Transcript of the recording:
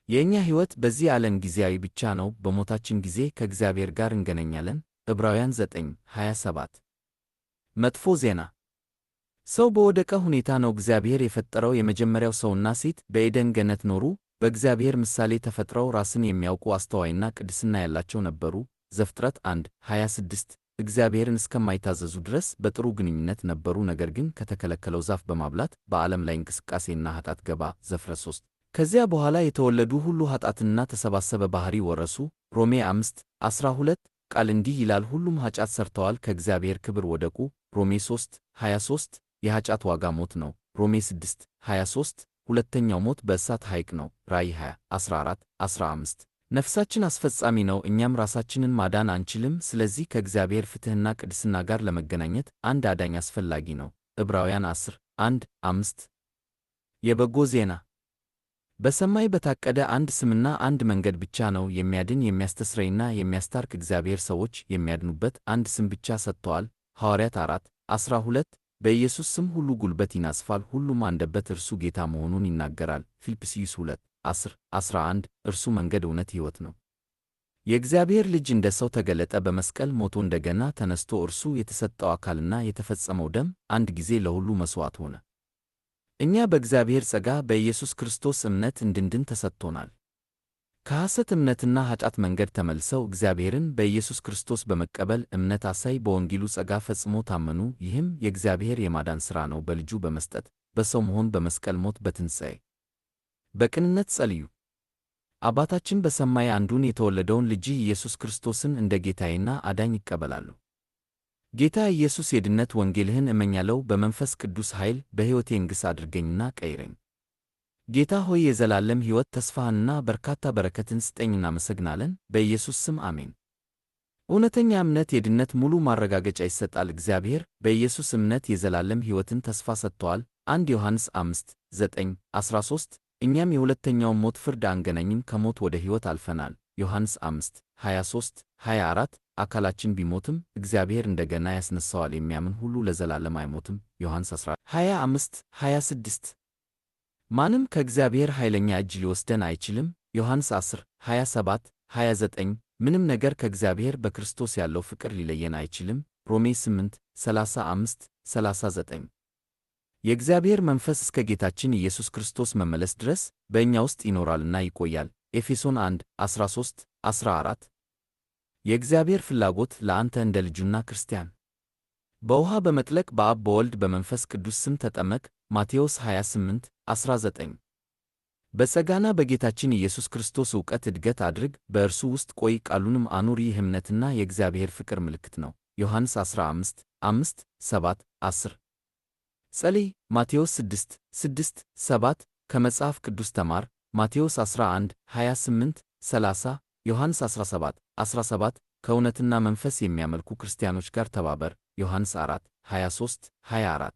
የእኛ ሕይወት በዚህ ዓለም ጊዜያዊ ብቻ ነው። በሞታችን ጊዜ ከእግዚአብሔር ጋር እንገናኛለን። ዕብራውያን 9:27። መጥፎ ዜና። ሰው በወደቀ ሁኔታ ነው እግዚአብሔር የፈጠረው። የመጀመሪያው ሰውና ሴት በኤደን ገነት ኖሩ። በእግዚአብሔር ምሳሌ ተፈጥረው ራስን የሚያውቁ አስተዋይና ቅድስና ያላቸው ነበሩ። ዘፍጥረት 1:26። እግዚአብሔርን እስከማይታዘዙ ድረስ በጥሩ ግንኙነት ነበሩ። ነገር ግን ከተከለከለው ዛፍ በማብላት በዓለም ላይ እንቅስቃሴና ኃጢአት ገባ። ዘፍጥረት 3። ከዚያ በኋላ የተወለዱ ሁሉ ኃጢአትና ተሰባሰበ ባሕሪ ወረሱ። ሮሜ 5:12 ቃል እንዲህ ይላል፣ ሁሉም ኃጢአት ሠርተዋል፣ ከእግዚአብሔር ክብር ወደቁ። ሮሜ 3:23 የኃጢአት ዋጋ ሞት ነው። ሮሜ 6:23 ሁለተኛው ሞት በእሳት ሐይቅ ነው። ራእይ 20:14-15 ነፍሳችን አስፈጻሚ ነው። እኛም ራሳችንን ማዳን አንችልም። ስለዚህ ከእግዚአብሔር ፍትሕና ቅድስና ጋር ለመገናኘት አንድ አዳኝ አስፈላጊ ነው። ዕብራውያን 10:1-5 የበጎ ዜና። በሰማይ በታቀደ አንድ ስምና አንድ መንገድ ብቻ ነው የሚያድን የሚያስተስረይና የሚያስታርቅ። እግዚአብሔር ሰዎች የሚያድኑበት አንድ ስም ብቻ ሰጥተዋል። ሐዋርያት 4:12 በኢየሱስ ስም ሁሉ ጉልበት ይናጽፋል፣ ሁሉም አንደበት እርሱ ጌታ መሆኑን ይናገራል። ፊልጵስዩስ 2:10-11 እርሱ መንገድ፣ እውነት፣ ሕይወት ነው። የእግዚአብሔር ልጅ እንደ ሰው ተገለጠ፣ በመስቀል ሞቶ እንደገና ተነስቶ እርሱ የተሰጠው አካልና የተፈጸመው ደም አንድ ጊዜ ለሁሉ መሥዋዕት ሆነ። እኛ በእግዚአብሔር ጸጋ በኢየሱስ ክርስቶስ እምነት እንድንድን ተሰጥቶናል። ከሐሰት እምነትና ኃጢአት መንገድ ተመልሰው እግዚአብሔርን በኢየሱስ ክርስቶስ በመቀበል እምነት አሳይ በወንጌሉ ጸጋ ፈጽሞ ታመኑ። ይህም የእግዚአብሔር የማዳን ሥራ ነው፣ በልጁ በመስጠት በሰው መሆን፣ በመስቀል ሞት፣ በትንሣኤ። በቅንነት ጸልዩ። አባታችን በሰማይ አንዱን የተወለደውን ልጅህ ኢየሱስ ክርስቶስን እንደ ጌታዬና አዳኝ ይቀበላሉ። ጌታ ኢየሱስ የድነት ወንጌልህን እመኛለሁ። በመንፈስ ቅዱስ ኃይል በሕይወቴ ንግሥ አድርገኝና ቀይረኝ። ጌታ ሆይ የዘላለም ሕይወት ተስፋህንና በርካታ በረከትን ስጠኝ። እናመሰግናለን። በኢየሱስ ስም አሜን። እውነተኛ እምነት የድነት ሙሉ ማረጋገጫ ይሰጣል። እግዚአብሔር በኢየሱስ እምነት የዘላለም ሕይወትን ተስፋ ሰጥቶአል። 1 ዮሐንስ 5:9-13 እኛም የሁለተኛውን ሞት ፍርድ አንገናኝም፣ ከሞት ወደ ሕይወት አልፈናል። ዮሐንስ 5:23-24 አካላችን ቢሞትም እግዚአብሔር እንደገና ያስነሣዋል፣ የሚያምን ሁሉ ለዘላለም አይሞትም። ዮሐንስ 10:25-26 ማንም ከእግዚአብሔር ኃይለኛ እጅ ሊወስደን አይችልም። ዮሐንስ 10:27-29 ምንም ነገር ከእግዚአብሔር በክርስቶስ ያለው ፍቅር ሊለየን አይችልም። ሮሜ 8:35-39 የእግዚአብሔር መንፈስ እስከ ጌታችን ኢየሱስ ክርስቶስ መመለስ ድረስ በእኛ ውስጥ ይኖራልና ይቆያል። ኤፌሶን 1:13-14 የእግዚአብሔር ፍላጎት ለአንተ እንደ ልጁና ክርስቲያን በውሃ በመጥለቅ በአብ በወልድ በመንፈስ ቅዱስ ስም ተጠመቅ። ማቴዎስ 28:19 በጸጋና በጌታችን ኢየሱስ ክርስቶስ ዕውቀት እድገት አድርግ፣ በእርሱ ውስጥ ቆይ፣ ቃሉንም አኑር። ይህ እምነትና የእግዚአብሔር ፍቅር ምልክት ነው። ዮሐንስ 15:5-7-10 ጸልይ። ማቴዎስ 6:6-7 ከመጽሐፍ ቅዱስ ተማር። ማቴዎስ 11:28-30 ዮሐንስ 17:17 ከእውነትና መንፈስ የሚያመልኩ ክርስቲያኖች ጋር ተባበር። ዮሐንስ 4:23-24